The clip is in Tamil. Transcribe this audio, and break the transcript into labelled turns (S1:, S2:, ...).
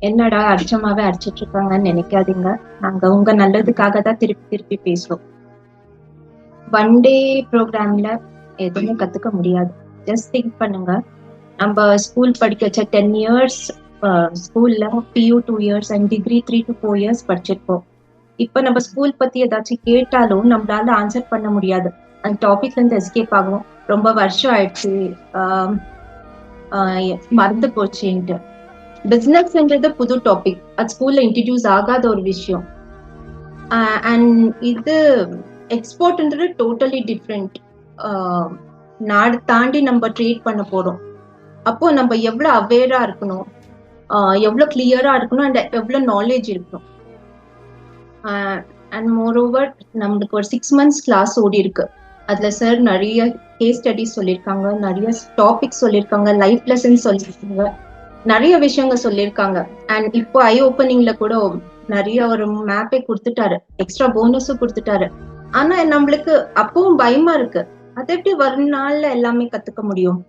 S1: என்னடா அடிச்சமாவே அடிச்சிட்டு இருக்காங்கன்னு நினைக்காதீங்க. நாங்க உங்க நல்லதுக்காக தான் திருப்பி திருப்பி பேசுறோம். ஒன் டே ப்ரோக்ராம்ல எதுவுமே கத்துக்க முடியாது. ஜஸ்ட் திங்க் பண்ணுங்க. நம்ம ஸ்கூல் படிக்க வச்ச 10 இயர்ஸ் ஸ்கூல்ல PU 2 years and degree 3 to 4 years படிச்சிருப்போம். இப்ப நம்ம ஸ்கூல் பத்தி ஏதாச்சும் கேட்டாலும் நம்மளால ஆன்சர் பண்ண முடியாது. அந்த டாபிக்ல இருந்து எஸ்கேப் ஆகும். ரொம்ப வருஷம் ஆயிடுச்சு, மறந்து போச்சுன்ட்டு. பிசினஸ்ன்றது புது டாபிக், அது ஸ்கூல்ல இன்ட்ரடியூஸ் ஆகாத ஒரு விஷயம். அண்ட் இது எக்ஸ்போர்ட்ன்றது டோட்டலி டிஃப்ரெண்ட். நாடு தாண்டி நம்ம ட்ரேட் பண்ண போறோம். அப்போ நம்ம எவ்வளவு அவேரா இருக்கணும், எவ்வளவு கிளியரா இருக்கணும், அண்ட் எவ்வளவு நாலேஜ் இருக்கணும். அண்ட் மோர் ஓவர் நம்மளுக்கு ஒரு 6 months கிளாஸ் ஓடி இருக்கு. அதுல சார் நிறைய கேஸ் ஸ்டடிஸ் சொல்லியிருக்காங்க, நிறைய டாபிக்ஸ் சொல்லியிருக்காங்க, லைஃப் லெசன்ஸ் சொல்லியிருக்காங்க, நிறைய விஷயங்கள் சொல்லியிருக்காங்க. அண்ட் இப்போ ஐ ஓப்பனிங்ல கூட நிறைய ஒரு மேப்பே கொடுத்துட்டாரு, எக்ஸ்ட்ரா போனஸும் கொடுத்துட்டாரு. ஆனா நம்மளுக்கு அப்பவும் பயமா இருக்கு, அதை எப்படி வரும் நாள்ல எல்லாமே கத்துக்க முடியும்?